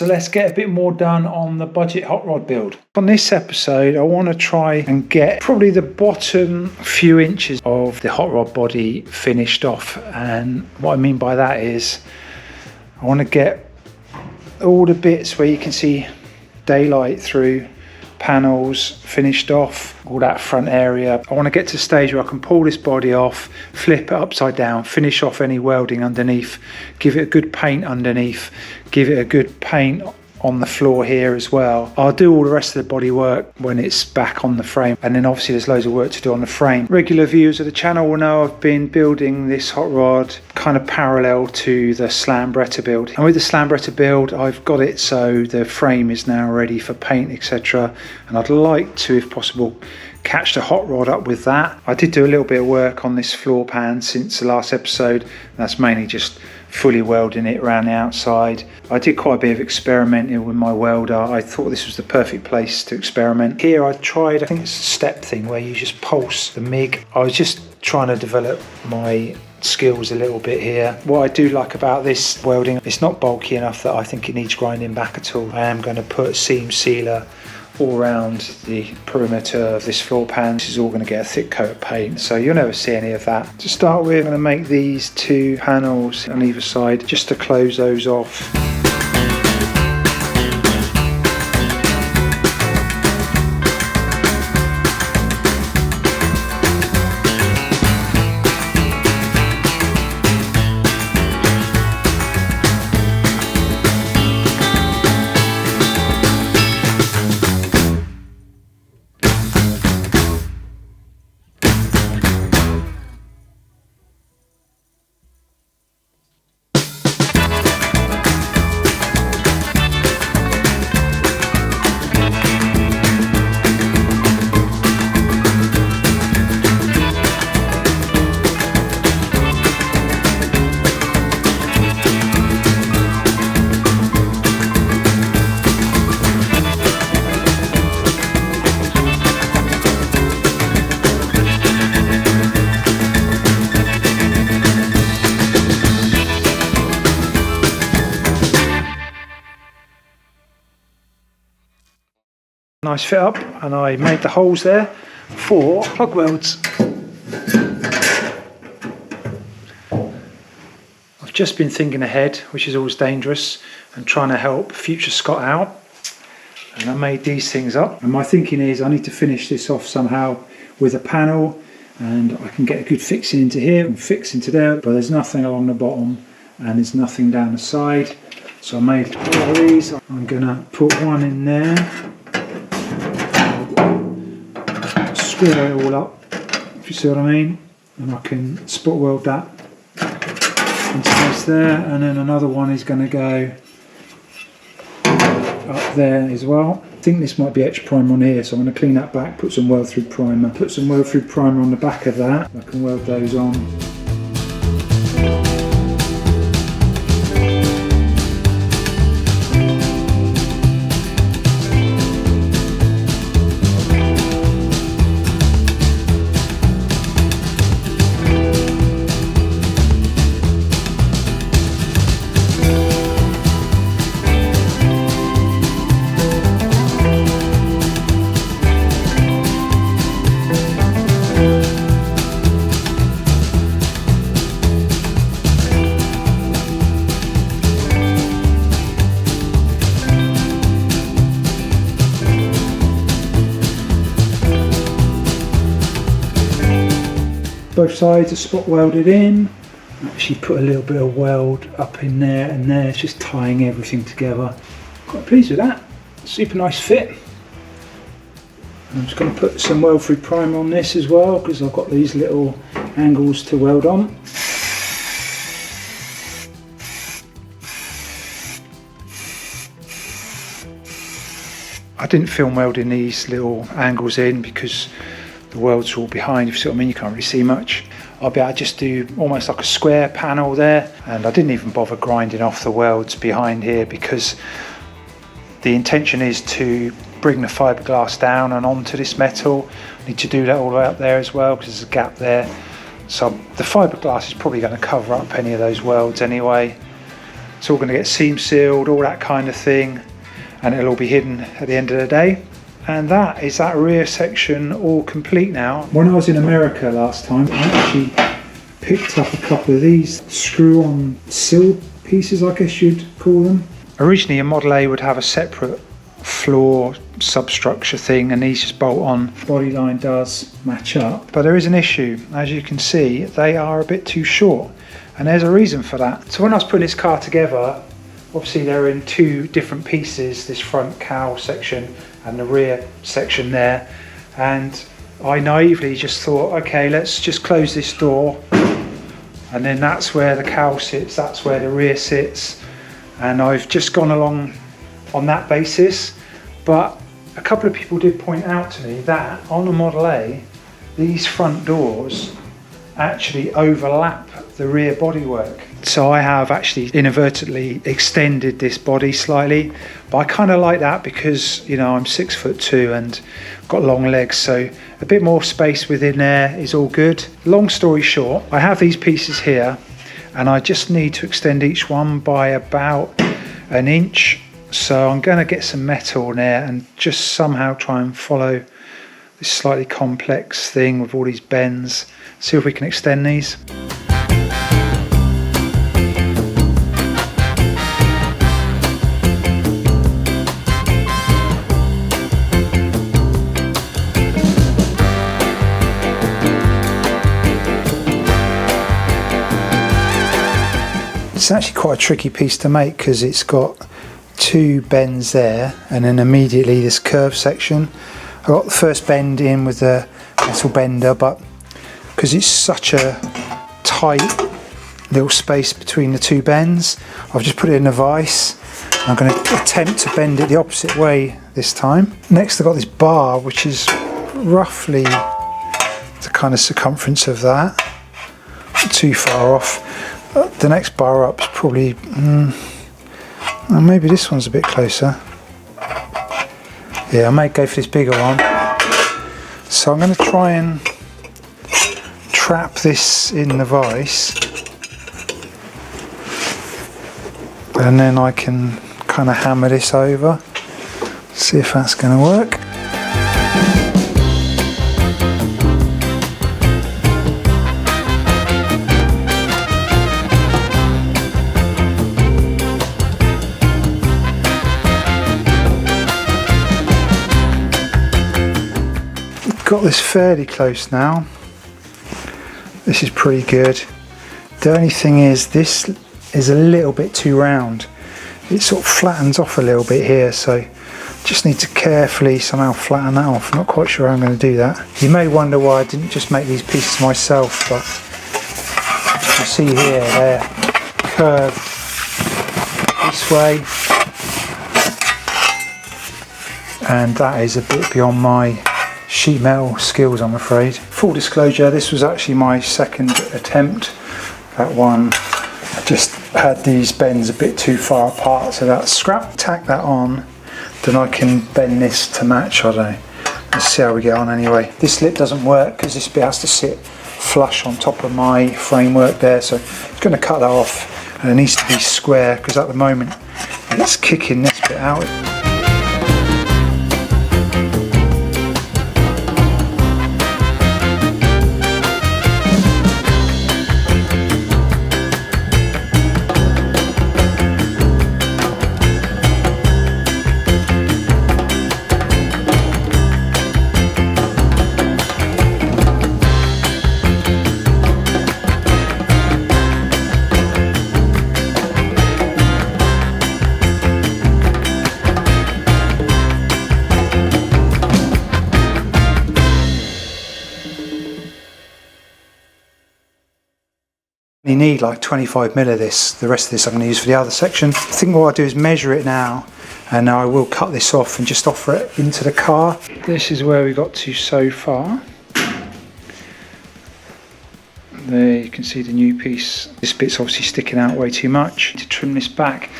So let's get a bit more done on the budget hot rod build. On this episode, I want to try and get probably the bottom few inches of the hot rod body finished off. And what I mean by that is I want to get all the bits where you can see daylight through, panels finished off, all that front area. I want to get to the stage where I can pull this body off, flip it upside down, finish off any welding underneath, give it a good paint underneath, give it a good paint on the floor here as well. I'll do all the rest of the body work when it's back on the frame, and then obviously there's loads of work to do on the frame. Regular viewers of the channel will know I've been building this hot rod kind of parallel to the Bertha build, and with the Bertha build I've got it so the frame is now ready for paint, etc., and I'd like to, if possible, catch the hot rod up with that. I did do a little bit of work on this floor pan since the last episode. That's mainly just fully welding it around the outside. I did quite a bit of experimenting with my welder. I thought this was the perfect place to experiment. Here I tried, I think it's a step thing where you just pulse the MIG. I was just trying to develop my skills a little bit here. What I do like about this welding, it's not bulky enough that I think it needs grinding back at all. I am going to put seam sealer all around the perimeter of this floor pan. This is all going to get a thick coat of paint, so you'll never see any of that. To start with, I'm going to make these two panels on either side just to close those off. Nice fit up, and I made the holes there for plug welds. I've just been thinking ahead, which is always dangerous, and trying to help future Scott out, and I made these things up. And my thinking is I need to finish this off somehow with a panel, and I can get a good fixing into here and fix into there, but there's nothing along the bottom and there's nothing down the side. So I made all of these. I'm gonna put one in there, screw it all up, if you see what I mean, and I can spot weld that into place there, and then another one is going to go up there as well. I think this might be etch primer on here, so I'm going to clean that back, put some weld through primer, on the back of that. I can weld those on. Both sides are spot welded in. Actually put a little bit of weld up in there and there. It's just tying everything together. Quite pleased with that. Super nice fit. I'm just going to put some weld through primer on this as well, because I've got these little angles to weld on. I didn't film welding these little angles in because the welds are all behind, if you see what I mean. You can't really see much. I'll be able to just do almost like a square panel there, and I didn't even bother grinding off the welds behind here because the intention is to bring the fiberglass down and onto this metal. I need to do that all the way up there as well because there's a gap there. So the fiberglass is probably going to cover up any of those welds anyway. It's all going to get seam sealed, all that kind of thing, and it'll all be hidden at the end of the day. And that is that rear section all complete now. When I was in America last time, I actually picked up a couple of these screw-on sill pieces, I guess you'd call them. Originally a Model A would have a separate floor substructure thing, and these just bolt on. Bodyline does match up, but there is an issue. As you can see, they are a bit too short, and there's a reason for that. So when I was putting this car together, obviously they're in two different pieces, this front cowl section and the rear section there, and I naively just thought, okay, let's just close this door, and then that's where the cowl sits, that's where the rear sits, and I've just gone along on that basis. But a couple of people did point out to me that on a Model A, these front doors actually overlap the rear bodywork. So I have actually inadvertently extended this body slightly, but I kind of like that because, you know, I'm 6'2" and got long legs, so a bit more space within there is all good. Long story short, I have these pieces here and I just need to extend each one by about an inch. So I'm going to get some metal in there and just somehow try and follow this slightly complex thing with all these bends. See if we can extend these. It's actually quite a tricky piece to make because it's got two bends there and then immediately this curved section. I got the first bend in with the metal bender, but because it's such a tight little space between the two bends, I've just put it in a vise. I'm going to attempt to bend it the opposite way this time. Next I've got this bar which is roughly the kind of circumference of that, not too far off. The next bar up is probably maybe this one's a bit closer. Yeah, I may go for this bigger one. So I'm going to try and trap this in the vise, and then I can kind of hammer this over, see if that's going to work. Got this fairly close now. This is pretty good. The only thing is this is a little bit too round. It sort of flattens off a little bit here, so just need to carefully somehow flatten that off. I'm not quite sure how I'm going to do that. You may wonder why I didn't just make these pieces myself, but you can see here they're curved this way, and that is a bit beyond my sheet metal skills, I'm afraid. Full disclosure, this was actually my second attempt. That one, I just had these bends a bit too far apart, so that's scrap. Tack that on, then I can bend this to match. I don't know. Let's see how we get on anyway. This lip doesn't work because this bit has to sit flush on top of my framework there, so it's going to cut that off, and it needs to be square because at the moment it's kicking this bit out. You need like 25 mil of this. The rest of this I'm going to use for the other section. I think what I'll do is measure it now, and I will cut this off and just offer it into the car. This is where we got to so far. There you can see the new piece. This bit's obviously sticking out way too much. To trim this back,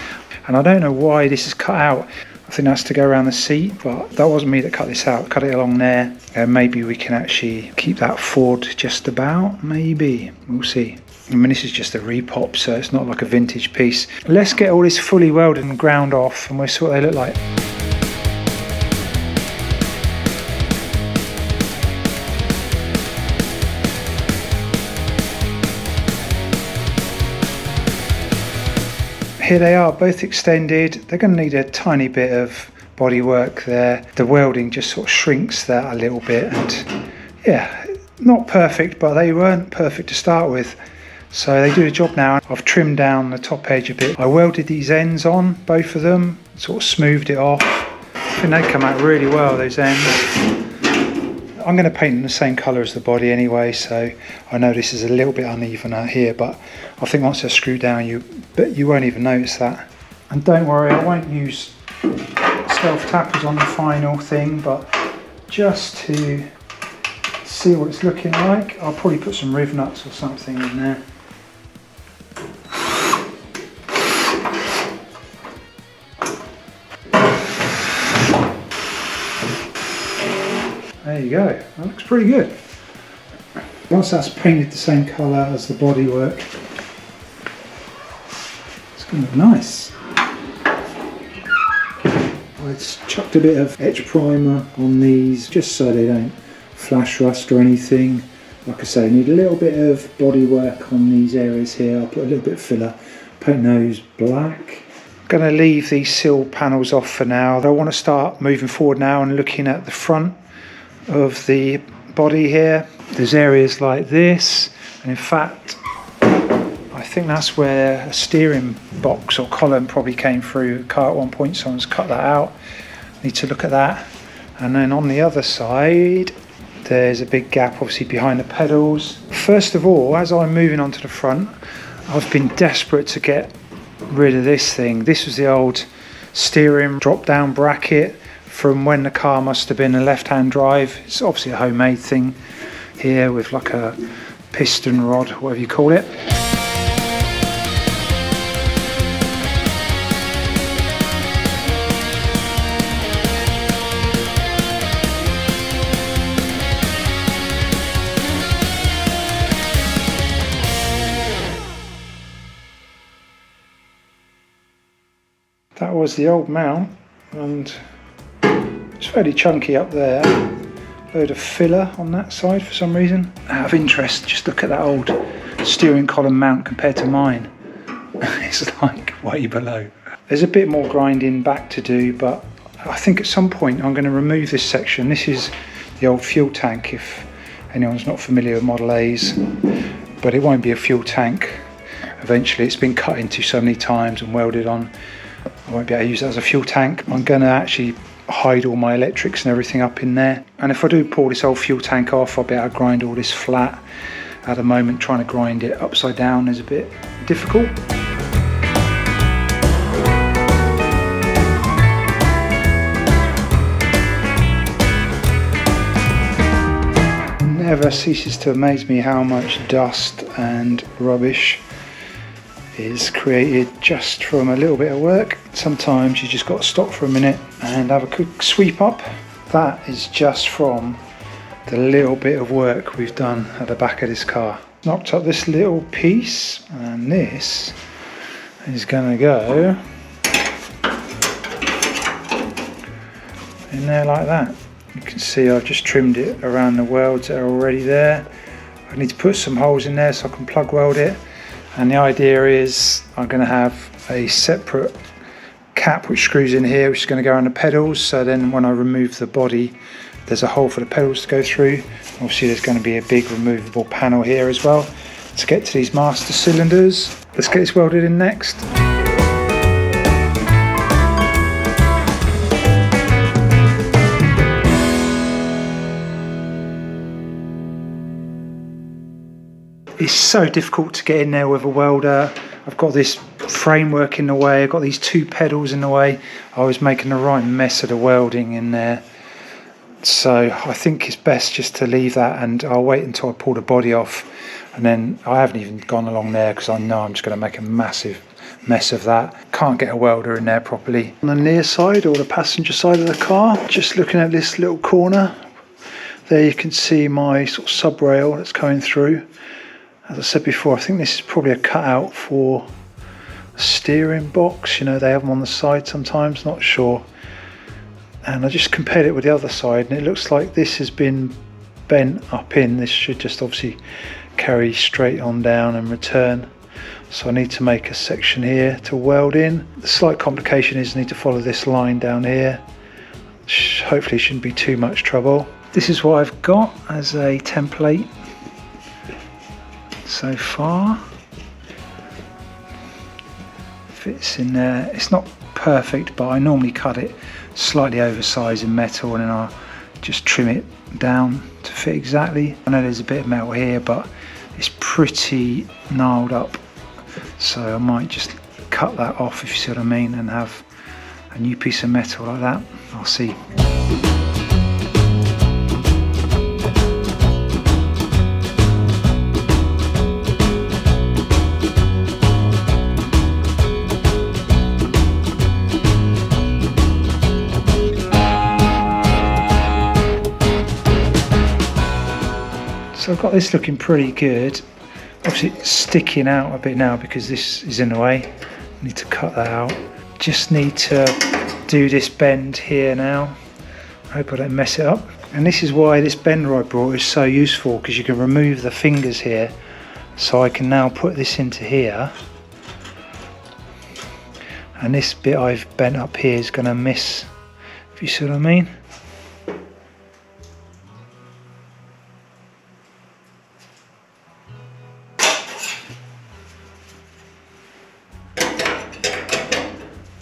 and I don't know why this is cut out. I think that's to go around the seat, but that wasn't me that cut this out. Cut it along there, and maybe we can actually keep that forward just about, maybe. We'll see. I mean, this is just a repop, so it's not like a vintage piece. Let's get all this fully welded and ground off, and we'll see what they look like. Here they are, both extended. They're going to need a tiny bit of bodywork there. The welding just sort of shrinks that a little bit, and yeah, not perfect, but they weren't perfect to start with. So they do the job now. I've trimmed down the top edge a bit. I welded these ends on, both of them, sort of smoothed it off. I think they come out really well, those ends. I'm going to paint them the same colour as the body anyway, so I know this is a little bit uneven out here, but I think once they're screwed down, you won't even notice that. And don't worry, I won't use stealth tappers on the final thing, but just to see what it's looking like, I'll probably put some riv nuts or something in there. There you go, that looks pretty good. Once that's painted the same colour as the bodywork, it's going to look nice. I've chucked a bit of etch primer on these just so they don't flash rust or anything. Like I say, I need a little bit of bodywork on these areas here. I'll put a little bit of filler, paint those black. I'm going to leave these sill panels off for now. I want to start moving forward now and looking at the front of the body here. There's areas like this, and in fact I think that's where a steering box or column probably came through the car at one point. Someone's cut that out. Need to look at that. And then on the other side there's a big gap obviously behind the pedals. First of all, as I'm moving onto the front, I've been desperate to get rid of this thing. This was the old steering drop down bracket from when the car must have been a left-hand drive. It's obviously a homemade thing here with like a piston rod, whatever you call it. That was the old mount, and it's fairly chunky up there. Load of filler on that side for some reason. Out of interest, just look at that old steering column mount compared to mine. It's like way below. There's a bit more grinding back to do, but I think at some point I'm going to remove this section. This is the old fuel tank, if anyone's not familiar with Model A's, but it won't be a fuel tank eventually. It's been cut into so many times and welded on. I won't be able to use that as a fuel tank. I'm going to actually hide all my electrics and everything up in there, and if I do pull this old fuel tank off, I'll be able to grind all this flat. At the moment, trying to grind it upside down is a bit difficult. Never ceases to amaze me how much dust and rubbish is created just from a little bit of work. Sometimes you just got to stop for a minute and have a quick sweep up. That is just from the little bit of work we've done at the back of this car. Knocked up this little piece, and this is going to go in there like that. You can see I've just trimmed it around the welds that are already there. I need to put some holes in there so I can plug weld it. And the idea is I'm going to have a separate cap which screws in here, which is going to go around the pedals, so then when I remove the body there's a hole for the pedals to go through. Obviously there's going to be a big removable panel here as well to get to these master cylinders. Let's get this welded in next. It's so difficult to get in there with a welder. I've got this framework in the way, I've got these two pedals in the way. I was making a right mess of the welding in there. So I think it's best just to leave that, and I'll wait until I pull the body off. And then I haven't even gone along there because I know I'm just going to make a massive mess of that. can't get a welder in there properly. On the near side or the passenger side of the car, just looking at this little corner, there you can see my sort of sub rail that's coming through. As I said before, I think this is probably a cutout for a steering box. You know, they have them on the side sometimes, not sure. And I just compared it with the other side, and it looks like this has been bent up in. This should just obviously carry straight on down and return. So I need to make a section here to weld in. The slight complication is I need to follow this line down here. Hopefully shouldn't be too much trouble. This is what I've got as a template so far. Fits in there. It's not perfect, but I normally cut it slightly oversized in metal and then I'll just trim it down to fit exactly. I know there's a bit of metal here, but it's pretty gnarled up, so I might just cut that off, if you see what I mean, and have a new piece of metal like that. I'll see. So I've got this looking pretty good. Obviously it's sticking out a bit now because this is in the way. I need to cut that out. Just need to do this bend here now. I hope I don't mess it up. And this is why this bender I brought is so useful, because you can remove the fingers here. So I can now put this into here. And this bit I've bent up here is going to miss, if you see what I mean.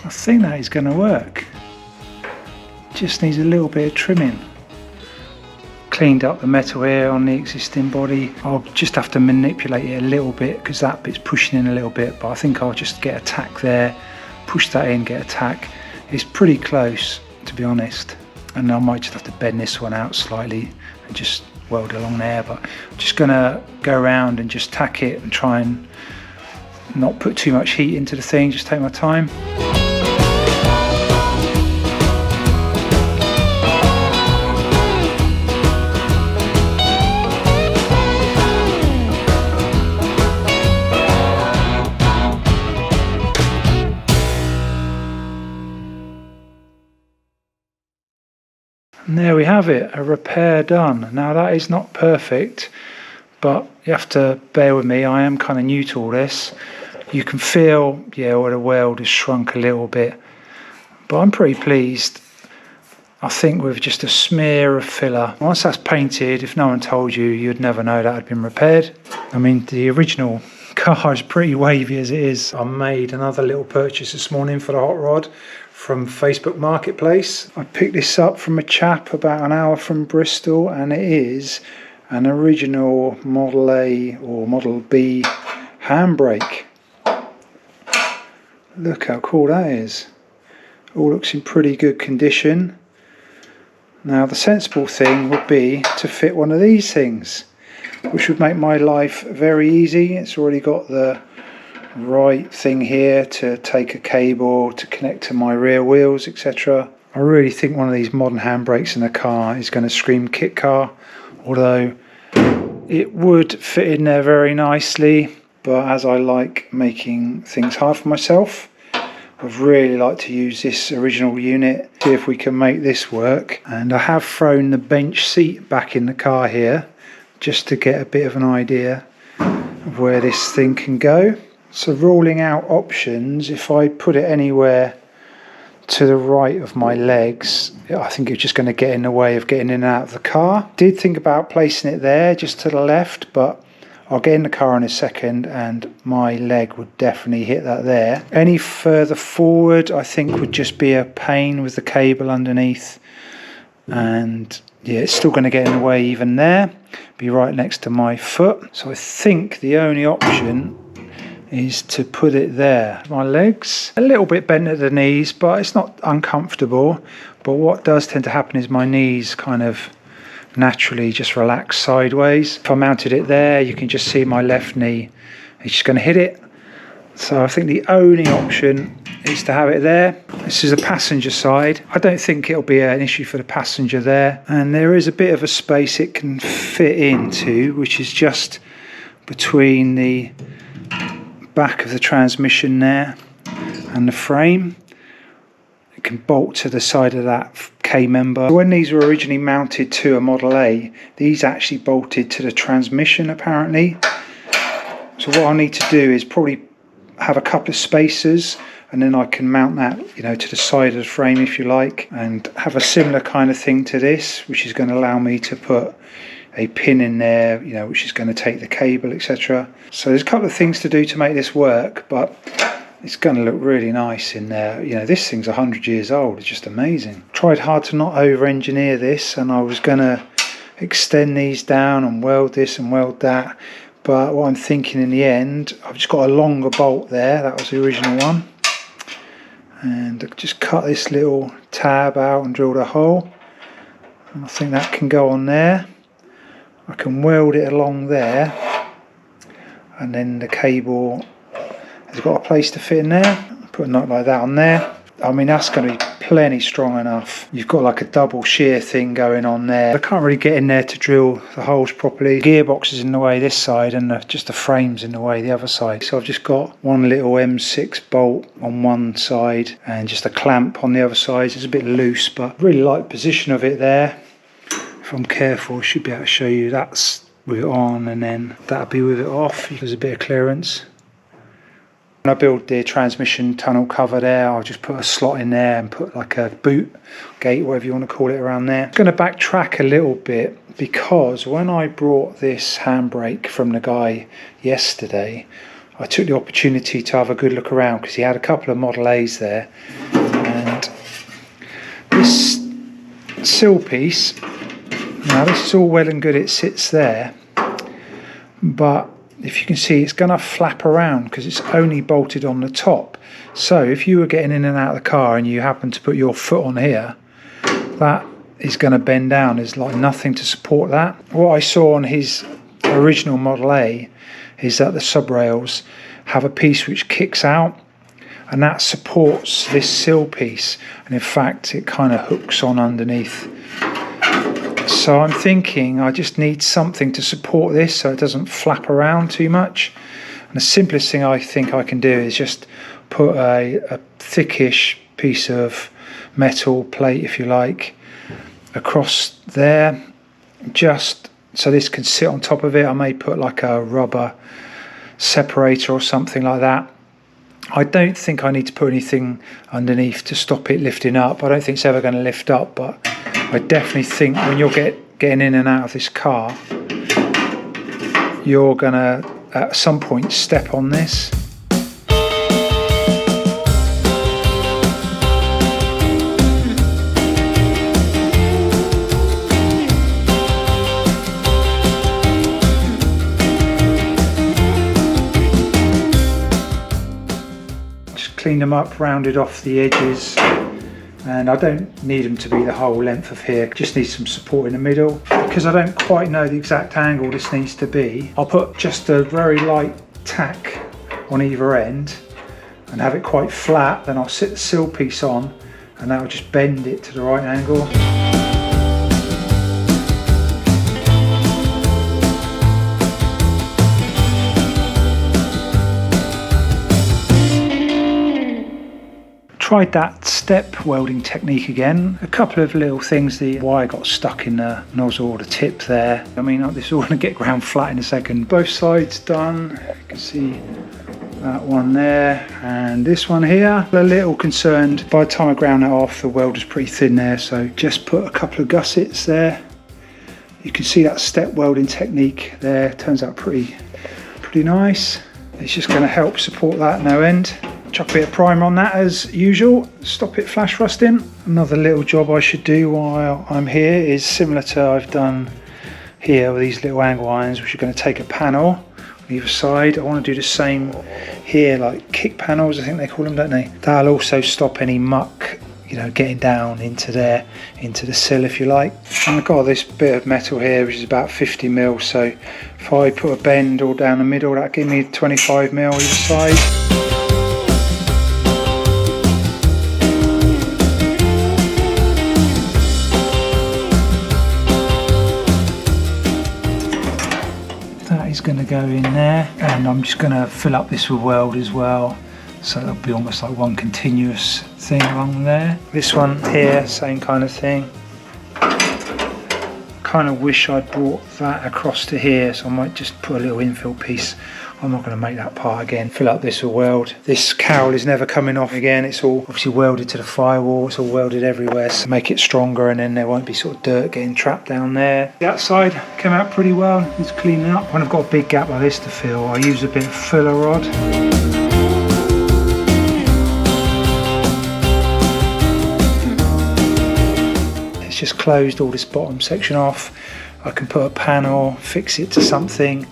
I think that is going to work. Just needs a little bit of trimming. Cleaned up the metal here on the existing body. I'll just have to manipulate it a little bit because that bit's pushing in a little bit, but I think I'll just get a tack there, push that in, get a tack. It's pretty close, to be honest, and I might just have to bend this one out slightly and just weld along there, but I'm just going to go around and just tack it and try and not put too much heat into the thing, just take my time. And there we have it, a repair done. Now that is not perfect, but you have to bear with me, I am kind of new to all this. You can feel, yeah, where the weld has shrunk a little bit, but I'm pretty pleased. I think with just a smear of filler. Once that's painted, if no one told you, you'd never know that had been repaired. I mean, the original car is pretty wavy as it is. I made another little purchase this morning for the hot rod from Facebook Marketplace. I picked this up from a chap about an hour from Bristol, and it is an original Model A or Model B handbrake. Look how cool that is. All looks in pretty good condition. Now the sensible thing would be to fit one of these things, which would make my life very easy. It's already got the right thing here to take a cable to connect to my rear wheels, etc. I really think one of these modern handbrakes in the car is going to scream kit car, although it would fit in there very nicely, but as I like making things hard for myself, I'd really like to use this original unit, see if we can make this work. And I have thrown the bench seat back in the car here just to get a bit of an idea of where this thing can go. So ruling out options, if I put it anywhere to the right of my legs, I think it's just going to get in the way of getting in and out of the car. Did think about placing it there just to the left, but I'll get in the car in a second and my leg would definitely hit that there. Any further forward I think would just be a pain with the cable underneath, and yeah, it's still going to get in the way even there, be right next to my foot. So I think the only option is to put it there. My legs a little bit bent at the knees, but it's not uncomfortable. But what does tend to happen is my knees kind of naturally just relax sideways. If I mounted it there, you can just see my left knee is just going to hit it, So I think the only option is to have it there. This is the passenger side. I don't think it'll be an issue for the passenger there. And there is a bit of a space it can fit into, which is just between the back of the transmission there and the frame. It can bolt to the side of that K member. When these were originally mounted to a Model A, these actually bolted to the transmission apparently. So what I'll need to do is probably have a couple of spacers, and then I can mount that, you know, to the side of the frame if you like, and have a similar kind of thing to this, which is going to allow me to put a pin in there, you know, which is going to take the cable, etc. So there's a couple of things to do to make this work, but it's going to look really nice in there. You know, this thing's 100 years old. It's just amazing. Tried hard to not over-engineer this, and I was going to extend these down and weld this and weld that. But what I'm thinking in the end, I've just got a longer bolt there. That was the original one. And I've just cut this little tab out and drilled a hole. And I think that can go on there. I can weld it along there. And then the cable has got a place to fit in there. Put a nut like that on there. I mean, that's going to be plenty strong enough. You've got like a double shear thing going on there. I can't really get in there to drill the holes properly. The gearbox is in the way this side, and just the frame's in the way the other side. So I've just got one little M6 bolt on one side and just a clamp on the other side. It's a bit loose, but I really like the position of it there. If I'm careful, I should be able to show you that's with it on, and then that'll be with it off. There's a bit of clearance. When I build the transmission tunnel cover there, I'll just put a slot in there and put like a boot gate, whatever you want to call it, around there. I'm going to backtrack a little bit, because when I brought this handbrake from the guy yesterday, I took the opportunity to have a good look around, because he had a couple of Model A's there. And this sill piece, now this is all well and good, it sits there, but if you can see, it's going to flap around because it's only bolted on the top. So if you were getting in and out of the car and you happen to put your foot on here, that is going to bend down. There's like nothing to support that. What I saw on his original Model A is that the sub rails have a piece which kicks out, and that supports this sill piece, and in fact it kind of hooks on underneath. So I'm thinking I just need something to support this so it doesn't flap around too much. And the simplest thing I think I can do is just put a thickish piece of metal plate, if you like, across there, just so this can sit on top of it. I may put like a rubber separator or something like that. I don't think I need to put anything underneath to stop it lifting up. I don't think it's ever going to lift up, but I definitely think when you're getting in and out of this car, you're going to at some point step on this. Just cleaned them up, rounded off the edges. And I don't need them to be the whole length of here, just need some support in the middle. Because I don't quite know the exact angle this needs to be, I'll put just a very light tack on either end and have it quite flat. Then I'll sit the sill piece on and that'll just bend it to the right angle. Tried that step welding technique again. A couple of little things, the wire got stuck in the nozzle or the tip there. I mean, this is all going to get ground flat in a second. Both sides done. You can see that one there and this one here. A little concerned, by the time I ground that off, the weld was pretty thin there, so just put a couple of gussets there. You can see that step welding technique there, turns out pretty nice. It's just going to help support that no end. Chuck a bit of primer on that as usual, stop it flash rusting. Another little job I should do while I'm here is similar to I've done here with these little angle irons, which are going to take a panel on either side. I want to do the same here, like kick panels I think they call them, don't they? That'll also stop any muck you know, getting down into there, into the sill if you like. And I've got this bit of metal here which is about 50 mil, so if I put a bend all down the middle, that'll give me 25 mil either side. Is going to go in there, and I'm just going to fill up this with weld as well, so it'll be almost like one continuous thing along there. This one here, same kind of thing. Kind of wish I'd brought that across to here, so I might just put a little infill piece. I'm not going to make that part again. Fill up this with weld. This cowl is never coming off again. It's all obviously welded to the firewall. It's all welded everywhere, so make it stronger, and then there won't be sort of dirt getting trapped down there. The outside came out pretty well. It's cleaning up. When I've got a big gap like this to fill, I use a bit of filler rod. It's just closed all this bottom section off. I can put a panel, fix it to something,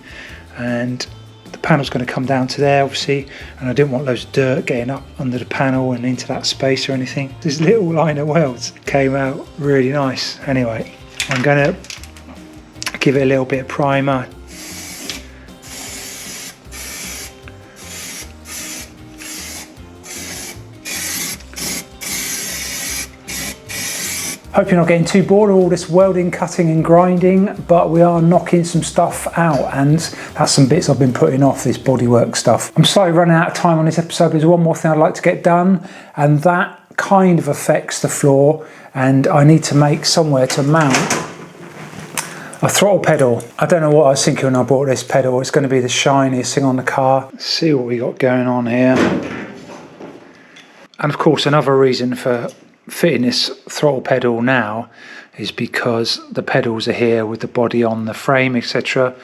and the panel's going to come down to there obviously, and I didn't want loads of dirt getting up under the panel and into that space or anything. This little line of welds came out really nice. Anyway, I'm going to give it a little bit of primer. Hope you're not getting too bored of all this welding, cutting and grinding, but we are knocking some stuff out, and that's some bits I've been putting off, this bodywork stuff. I'm slightly running out of time on this episode, but there's one more thing I'd like to get done, and that kind of affects the floor, and I need to make somewhere to mount a throttle pedal. I don't know what I was thinking when I bought this pedal. It's going to be the shiniest thing on the car. Let's see what we got going on here. And of course, another reason for fitting this throttle pedal now is because the pedals are here with the body on the frame, etc.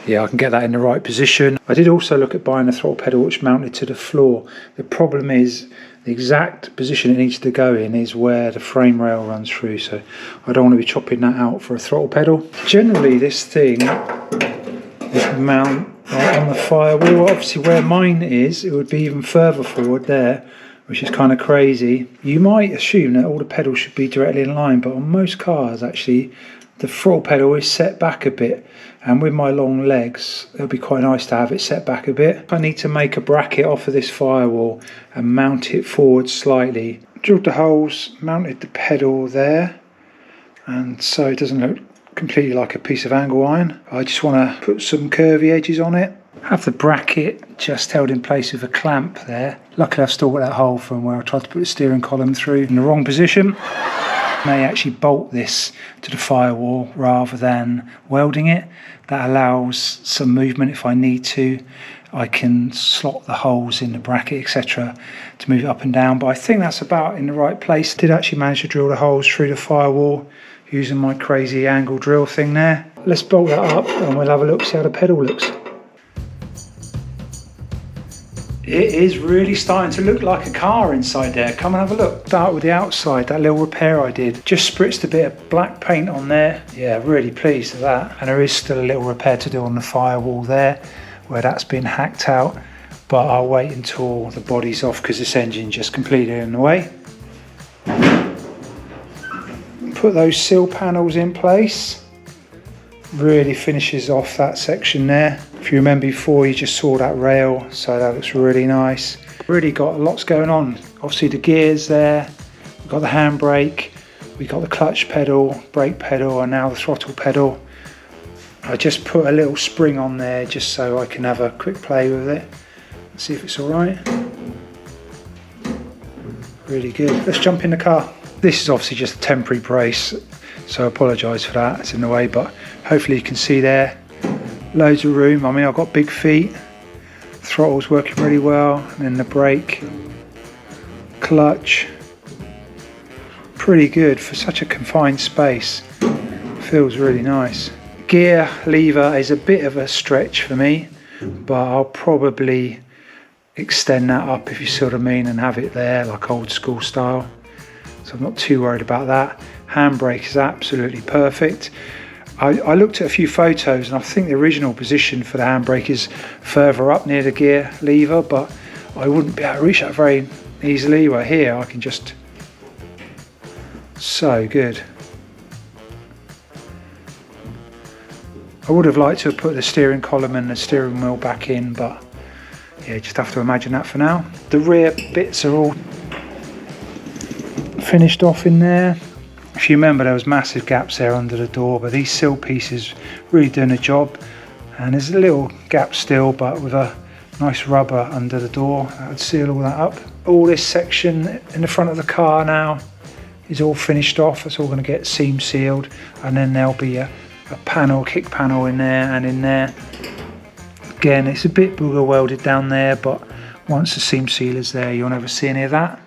Yeah, I can get that in the right position. I did also look at buying a throttle pedal which mounted to the floor. The problem is the exact position it needs to go in is where the frame rail runs through, so I don't want to be chopping that out for a throttle pedal. Generally this thing would mount right on the firewall. Obviously where mine is, it would be even further forward there, which is kind of crazy. You might assume that all the pedals should be directly in line, but on most cars actually the throttle pedal is set back a bit, and with my long legs it'll be quite nice to have it set back a bit. I need to make a bracket off of this firewall and mount it forward slightly. Drilled the holes, mounted the pedal there, and so it doesn't look completely like a piece of angle iron. I just want to put some curvy edges on it. Have the bracket just held in place with a clamp there. Luckily I've still got that hole from where I tried to put the steering column through in the wrong position. I may actually bolt this to the firewall rather than welding it. That allows some movement if I need to. I can slot the holes in the bracket, etc. to move it up and down, but I think that's about in the right place. Did actually manage to drill the holes through the firewall using my crazy angle drill thing there. Let's bolt that up and we'll have a look, see how the pedal looks. It is really starting to look like a car inside there. Come and have a look. Start with the outside, that little repair I did. Just spritzed a bit of black paint on there. Yeah, really pleased with that. And there is still a little repair to do on the firewall there, where that's been hacked out. But I'll wait until the body's off because this engine just completely in the way. Put those sill panels in place. Really finishes off that section there. If you remember before, you just saw that rail, so that looks really nice. Really got lots going on. Obviously the gears there, we've got the handbrake, we got the clutch pedal, brake pedal, and now the throttle pedal. I just put a little spring on there just so I can have a quick play with it and see if it's all right. Really good. Let's jump in the car. This is obviously just a temporary brace, so I apologise for that, it's in the way, but hopefully you can see there. Loads of room. I mean, I've got big feet. Throttle's working really well, and then the brake, clutch. Pretty good for such a confined space. Feels really nice. Gear lever is a bit of a stretch for me, but I'll probably extend that up, if you see what I mean, and have it there like old school style. So I'm not too worried about that. Handbrake is absolutely perfect. I looked at a few photos and I think the original position for the handbrake is further up near the gear lever, but I wouldn't be able to reach that very easily. Where here I can just So good. I would have liked to have put the steering column and the steering wheel back in, but yeah, just have to imagine that for now. The rear bits are all finished off in there. If you remember, there was massive gaps there under the door, but these sill pieces really doing a job. And there's a little gap still, but with a nice rubber under the door, that would seal all that up. All this section in the front of the car now is all finished off. It's all going to get seam sealed, and then there'll be a panel, kick panel in there and in there. Again, it's a bit booger welded down there, but once the seam sealer's there, you'll never see any of that.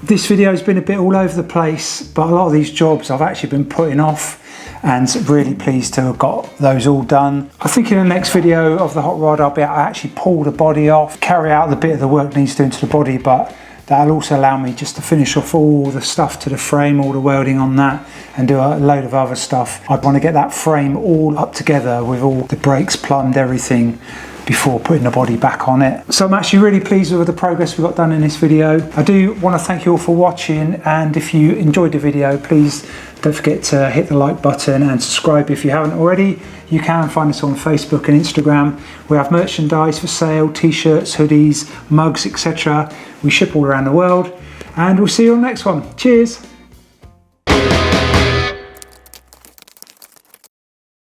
This video has been a bit all over the place, but a lot of these jobs I've actually been putting off, and really pleased to have got those all done. I think in the next video of the hot rod I'll be able to actually pull the body off, carry out the bit of the work needs doing to the body, but that'll also allow me just to finish off all the stuff to the frame, all the welding on that, and do a load of other stuff. I'd want to get that frame all up together with all the brakes plumbed, everything, before putting the body back on it. So I'm actually really pleased with the progress we got done in this video. I do want to thank you all for watching, and if you enjoyed the video, please don't forget to hit the like button and subscribe if you haven't already. You can find us on Facebook and Instagram. We have merchandise for sale, t-shirts, hoodies, mugs, etc. We ship all around the world, and we'll see you on the next one. Cheers.